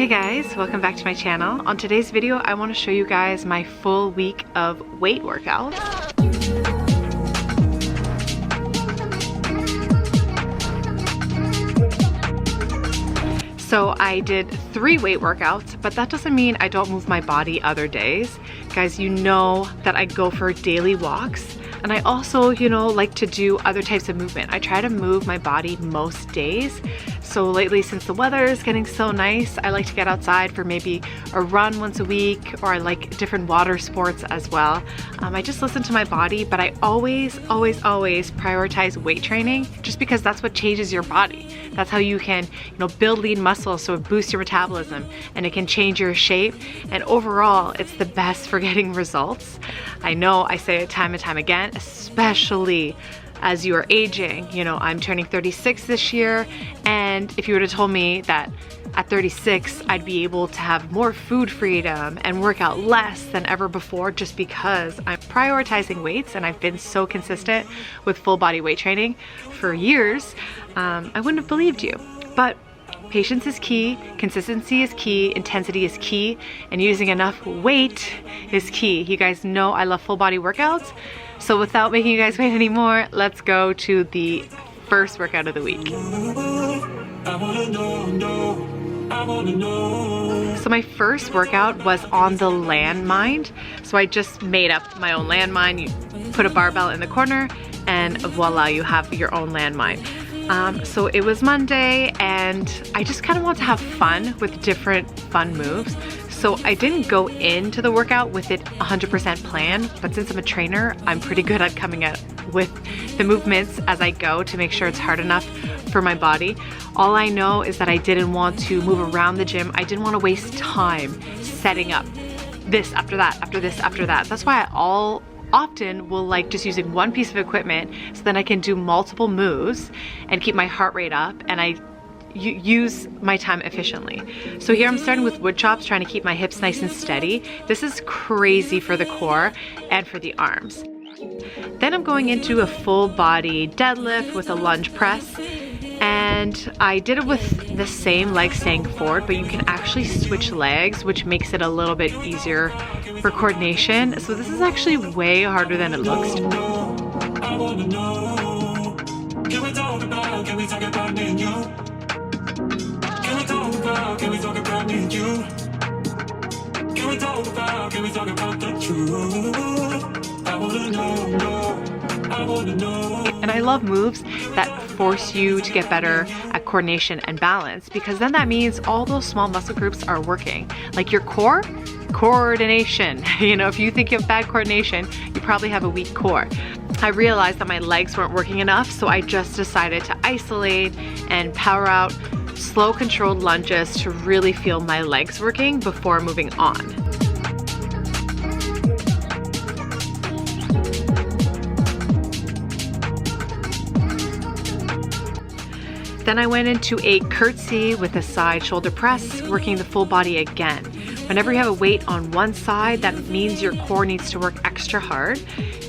Hey guys, welcome back to my channel. On today's video, I want to show you guys my full week of weight workouts. So I did 3 weight workouts, but that doesn't mean I don't move my body other days. Guys, you know that I go for daily walks. And I also, like to do other types of movement. I try to move my body most days. So lately, since the weather is getting so nice, I like to get outside for maybe a run once a week, or I like different water sports as well. I just listen to my body, but I always prioritize weight training just because that's what changes your body. That's how you can, build lean muscle so it boosts your metabolism and it can change your shape. And overall, it's the best for getting results. I know I say it time and time again, especially as you are aging. I'm turning 36 this year, and if you would have told me that at 36 I'd be able to have more food freedom and work out less than ever before just because I'm prioritizing weights and I've been so consistent with full body weight training for years, I wouldn't have believed you. But patience is key, consistency is key, intensity is key, and using enough weight is key. You guys know I love full body workouts. So without making you guys wait anymore, let's go to the first workout of the week. So my first workout was on the LANDMINE. So I just made up my own LANDMINE. You put a barbell in the corner and voila, you have your own LANDMINE. So it was Monday and I just kind of want to have fun with different fun moves. So I didn't go into the workout with it 100% planned, but since I'm a trainer, I'm pretty good at coming up with the movements as I go to make sure it's hard enough for my body. All I know is that I didn't want to move around the gym. I didn't want to waste time setting up this after that, after this, after that. That's why I often will like just using one piece of equipment so then I can do multiple moves and keep my heart rate up and I use my time efficiently. So here I'm starting with Woodchops, trying to keep my hips nice and steady. This is crazy for the core and for the arms. Then I'm going into a full body deadlift with a lunge press. And I did it with the same leg staying forward, but you can actually switch legs, which makes it a little bit easier for coordination. So this is actually way harder than it looks. Can we talk about me and you? Can we talk about the truth? I wanna know, I wanna know. And I love moves that force you to get better at coordination and balance, because then that means all those small muscle groups are working. Like your core, coordination. If you think you have bad coordination, you probably have a weak core. I realized that my legs weren't working enough, so I just decided to isolate and power out slow controlled lunges to really feel my legs working before moving on. Then I went into a curtsy with a side shoulder press, working the full body again. Whenever you have a weight on one side, that means your core needs to work extra hard,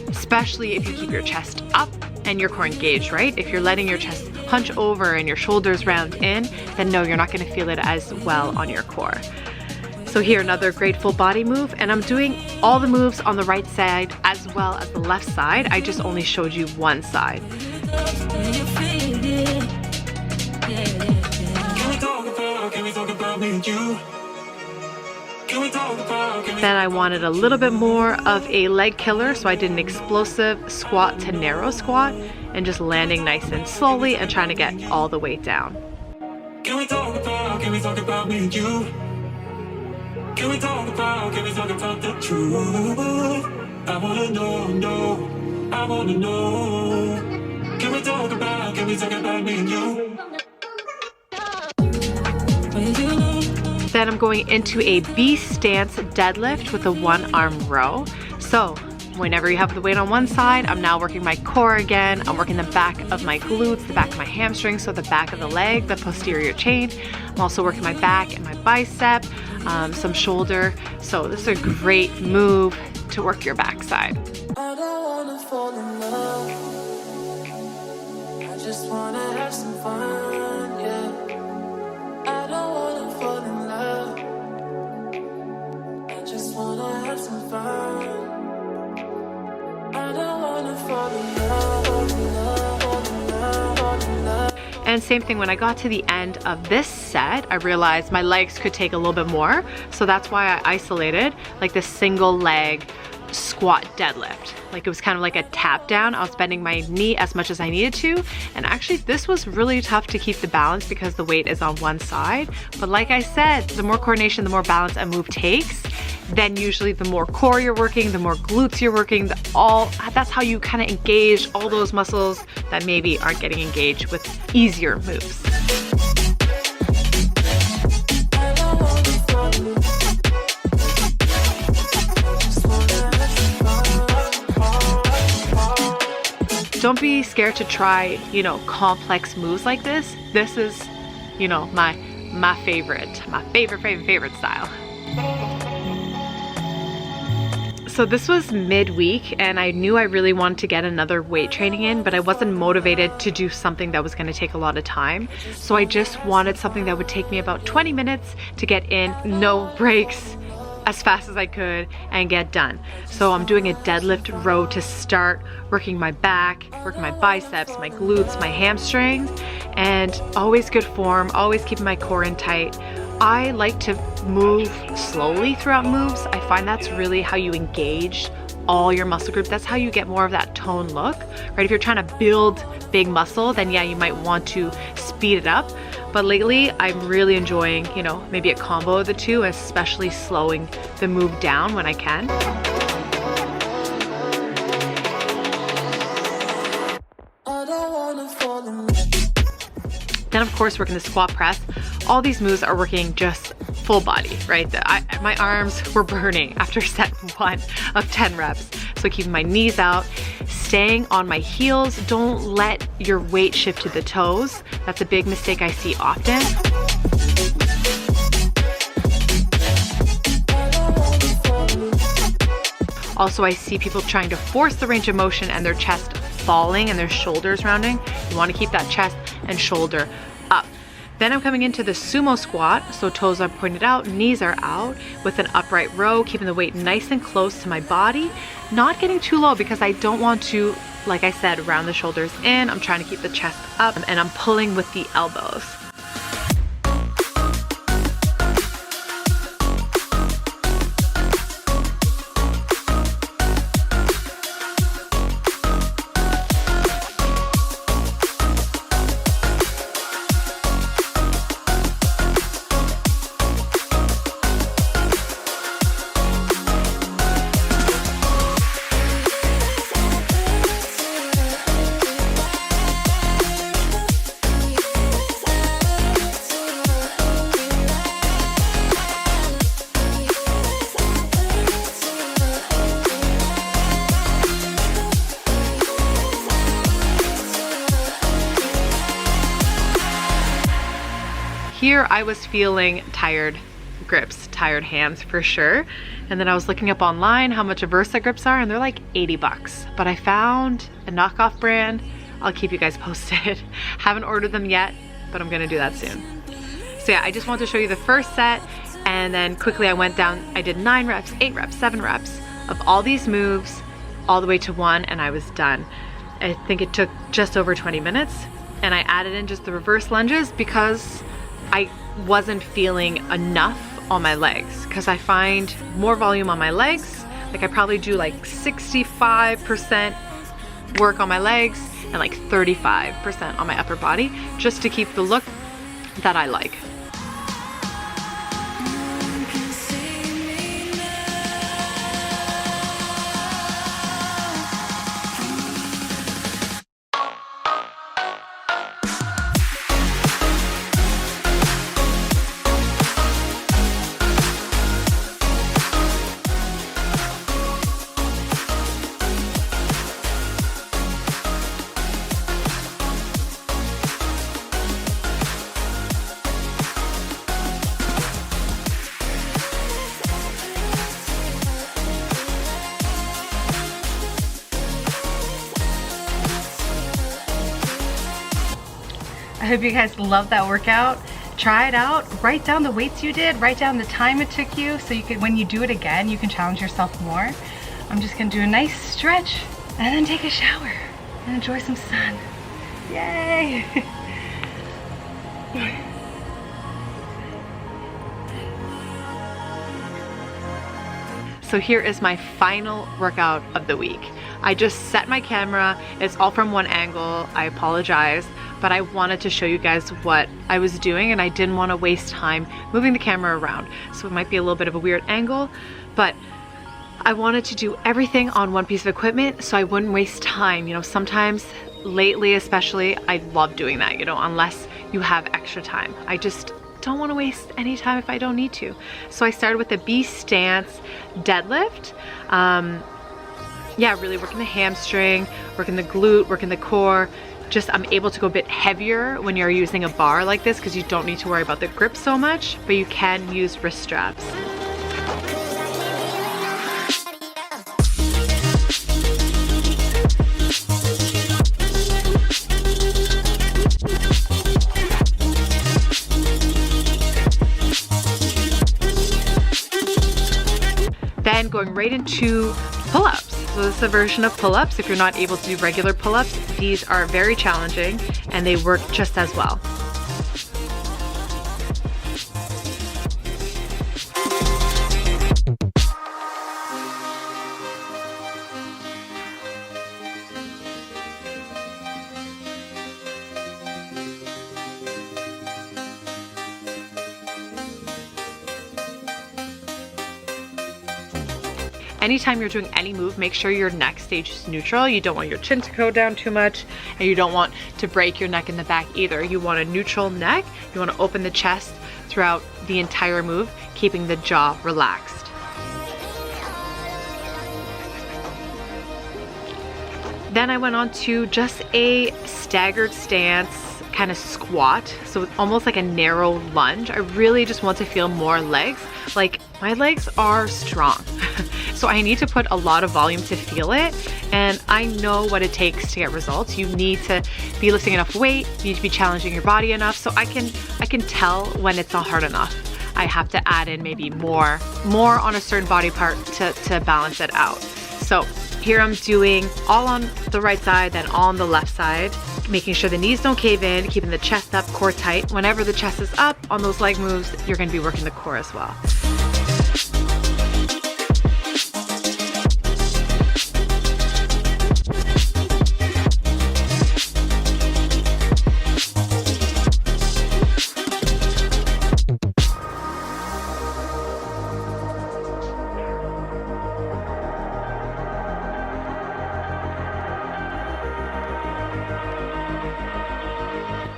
especially if you keep your chest up and your core engaged, right? If you're letting your chest hunch over and your shoulders round in, then no, you're not gonna feel it as well on your core. So here, another great full body move, and I'm doing all the moves on the right side as well as the left side. I just only showed you one side. Then I wanted a little bit more of a leg killer, so I did an explosive squat to narrow squat and just landing nice and slowly and trying to get all the weight down. Can we talk about me and you? Can we talk about the truth? I wanna know, I wanna know. Can we talk about me and you? Then I'm going into a B stance deadlift with a 1-arm row. So whenever you have the weight on one side, I'm now working my core again. I'm working the back of my glutes, the back of my hamstrings, so the back of the leg, the posterior chain. I'm also working my back and my bicep, some shoulder. So this is a great move to work your backside. I don't wanna fall in love. I just wanna have some fun, yeah. I don't wanna fall in love. And same thing, when I got to the end of this set, I realized my legs could take a little bit more. So that's why I isolated like this single leg squat deadlift. Like it was kind of like a tap down. I was bending my knee as much as I needed to. And actually this was really tough to keep the balance because the weight is on one side. But like I said, the more coordination, the more balance a move takes, then usually the more core you're working, the more glutes you're working, that's how you kind of engage all those muscles that maybe aren't getting engaged with easier moves. Don't be scared to try, you know, complex moves like this. This is, you know, my favorite style. So this was midweek and I knew I really wanted to get another weight training in, but I wasn't motivated to do something that was gonna take a lot of time. So I just wanted something that would take me about 20 minutes to get in, no breaks, as fast as I could and get done. So I'm doing a deadlift row to start, working my back, working my biceps, my glutes, my hamstrings, and always good form, always keeping my core in tight. I like to move slowly throughout moves. I find that's really how you engage all your muscle group. That's how you get more of that tone look, right? If you're trying to build big muscle, then yeah, you might want to speed it up. But lately, I'm really enjoying, you know, maybe a combo of the two, especially slowing the move down when I can. Then of course, working the squat press. All these moves are working just full body, right? My arms were burning after set 1 of 10 reps. So keeping my knees out, staying on my heels. Don't let your weight shift to the toes. That's a big mistake I see often. Also, I see people trying to force the range of motion and their chest falling and their shoulders rounding. You want to keep that chest and shoulder up. Then I'm coming into the sumo squat, so toes are pointed out, knees are out, with an upright row, keeping the weight nice and close to my body, not getting too low because I don't want to, like I said, round the shoulders in. I'm trying to keep the chest up and I'm pulling with the elbows. Here I was feeling tired grips, tired hands for sure. And then I was looking up online how much a Versa grips are and they're like 80 bucks. But I found a knockoff brand. I'll keep you guys posted. Haven't ordered them yet, but I'm gonna do that soon. So yeah, I just wanted to show you the first set and then quickly I went down, I did 9 reps, 8 reps, 7 reps of all these moves all the way to 1 and I was done. I think it took just over 20 minutes and I added in just the reverse lunges because I wasn't feeling enough on my legs because I find more volume on my legs. Like I probably do like 65% work on my legs and like 35% on my upper body just to keep the look that I like. I hope you guys love that workout. Try it out, write down the weights you did, write down the time it took you so you can, when you do it again, you can challenge yourself more. I'm just gonna do a nice stretch and then take a shower and enjoy some sun. Yay! So here is my final workout of the week. I just set my camera. It's all from one angle. I apologize, but I wanted to show you guys what I was doing and I didn't want to waste time moving the camera around. So it might be a little bit of a weird angle, but I wanted to do everything on one piece of equipment so I wouldn't waste time. You know, sometimes lately especially, I love doing that, you know, unless you have extra time. I just don't want to waste any time if I don't need to. So I started with the B stance deadlift. Yeah, really working the hamstring, working the glute, working the core. Just I'm able to go a bit heavier when you're using a bar like this because you don't need to worry about the grip so much, but you can use wrist straps. Then going right into pull-ups. So this is a version of pull-ups. If you're not able to do regular pull-ups, these are very challenging and they work just as well. Anytime you're doing any move, make sure your neck stays neutral. You don't want your chin to go down too much, and you don't want to break your neck in the back either. You want a neutral neck. You want to open the chest throughout the entire move, keeping the jaw relaxed. Then I went on to just a staggered stance kind of squat, so almost like a narrow lunge. I really just want to feel more legs. Like, my legs are strong. So I need to put a lot of volume to feel it, and I know what it takes to get results. You need to be lifting enough weight, you need to be challenging your body enough, so I can tell when it's not hard enough. I have to add in maybe more on a certain body part to balance it out. So here I'm doing all on the right side, then all on the left side, making sure the knees don't cave in, keeping the chest up, core tight. Whenever the chest is up on those leg moves, you're going to be working the core as well.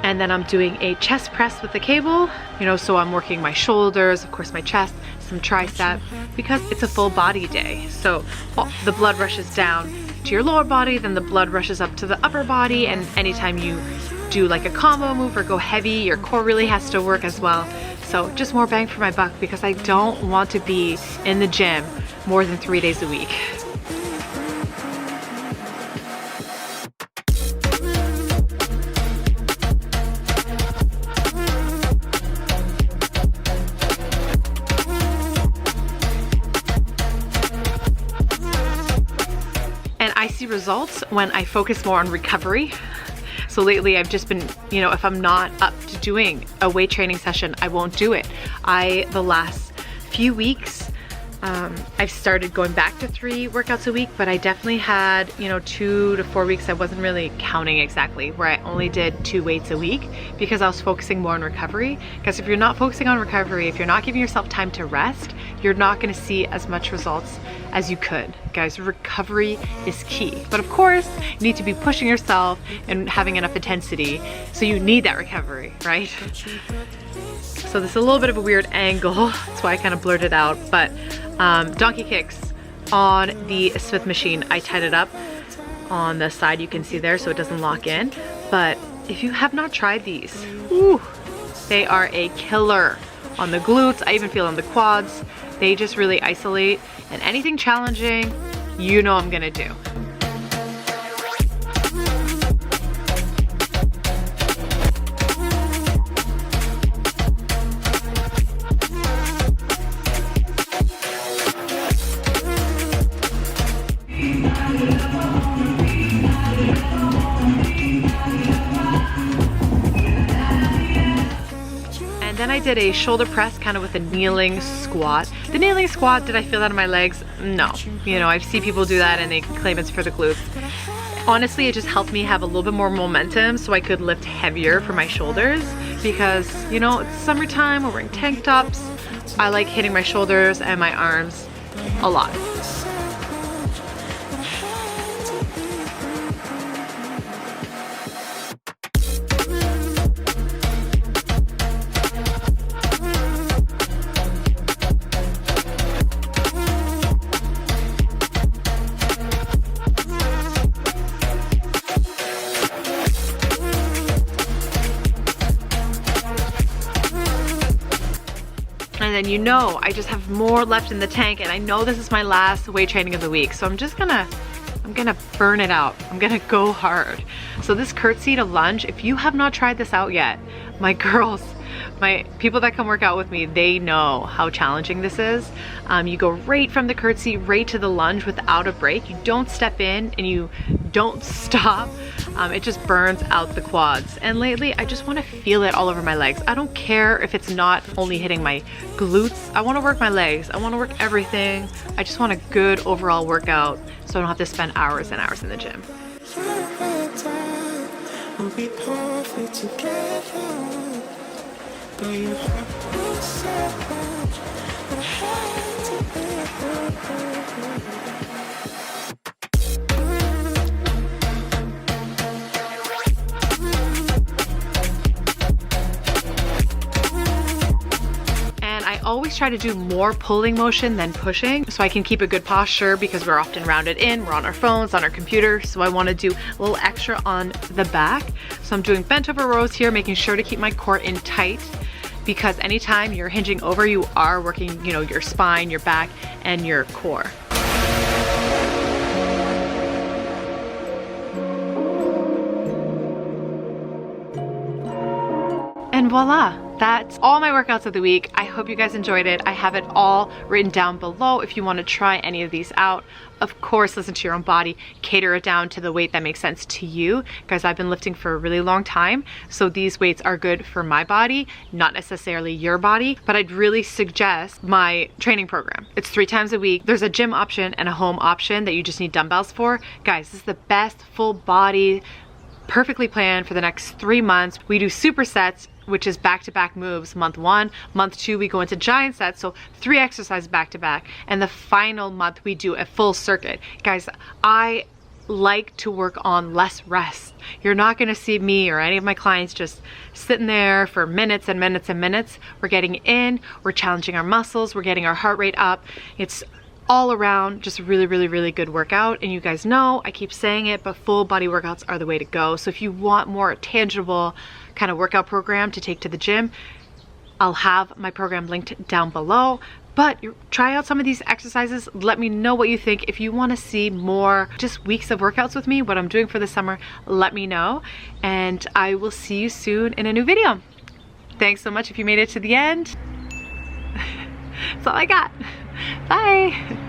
And then I'm doing a chest press with the cable, you know, so I'm working my shoulders, of course my chest, some tricep, because it's a full body day. So the blood rushes down to your lower body, then the blood rushes up to the upper body, and anytime you do like a combo move or go heavy, your core really has to work as well. So just more bang for my buck, because I don't want to be in the gym more than 3 days a week. I see results when I focus more on recovery. So lately I've just been, you know, if I'm not up to doing a weight training session, I won't do it. The last few weeks, I've started going back to 3 workouts a week, but I definitely had, you know, 2 to 4 weeks, I wasn't really counting exactly, where I only did 2 weights a week because I was focusing more on recovery. Because if you're not focusing on recovery, if you're not giving yourself time to rest, you're not gonna see as much results as you could. Guys, recovery is key. But of course, you need to be pushing yourself and having enough intensity, so you need that recovery, right? So this is a little bit of a weird angle, that's why I kind of blurred it out, but donkey kicks on the Smith machine. I tied it up on the side, you can see there, so it doesn't lock in. But if you have not tried these, ooh, they are a killer on the glutes. I even feel on the quads. They just really isolate, and anything challenging, you know I'm gonna do. did a shoulder press kind of with a kneeling squat. The kneeling squat, did I feel that in my legs? No. You know, I see people do that and they claim it's for the glutes. Honestly, it just helped me have a little bit more momentum so I could lift heavier for my shoulders because, you know, it's summertime, we're wearing tank tops. I like hitting my shoulders and my arms a lot. And then, you know, I just have more left in the tank, and I know this is my last weight training of the week, so I'm gonna burn it out. I'm gonna go hard. So this Curtsy Lunge, if you have not tried this out yet, my girls, my people that come work out with me, they know how challenging this is. You go right from the curtsy right to the lunge without a break. You don't step in and you don't stop. It just burns out the quads. And lately, I just want to feel it all over my legs. I don't care if it's not only hitting my glutes. I want to work my legs. I want to work everything. I just want a good overall workout so I don't have to spend hours and hours in the gym. I always try to do more pulling motion than pushing so I can keep a good posture because we're often rounded in, we're on our phones, on our computer, so I want to do a little extra on the back. So I'm doing bent over rows here, making sure to keep my core in tight because anytime you're hinging over, you are working, you know, your spine, your back, and your core. And voila, that's all my workouts of the week. I hope you guys enjoyed it. I have it all written down below if you want to try any of these out. Of course, listen to your own body, cater it down to the weight that makes sense to you. Guys, I've been lifting for a really long time, so these weights are good for my body, not necessarily your body, but I'd really suggest my training program. It's 3 times a week. There's a gym option and a home option that you just need dumbbells for. Guys, this is the best full body, perfectly planned for the next 3 months. We do supersets, which is back-to-back moves. Month 1, month 2, we go into giant sets, so 3 exercises back-to-back, and the final month we do a full circuit. Guys, I like to work on less rest. You're not gonna see me or any of my clients just sitting there for minutes and minutes and minutes. We're getting in, we're challenging our muscles, we're getting our heart rate up. It's all around just a really, really, really good workout. And you guys know, I keep saying it, but full body workouts are the way to go. So if you want more tangible kind of workout program to take to the gym, I'll have my program linked down below. But try out some of these exercises. Let me know what you think. If you want to see more just weeks of workouts with me, what I'm doing for the summer, let me know. And I will see you soon in a new video. Thanks so much if you made it to the end. That's all I got. Bye.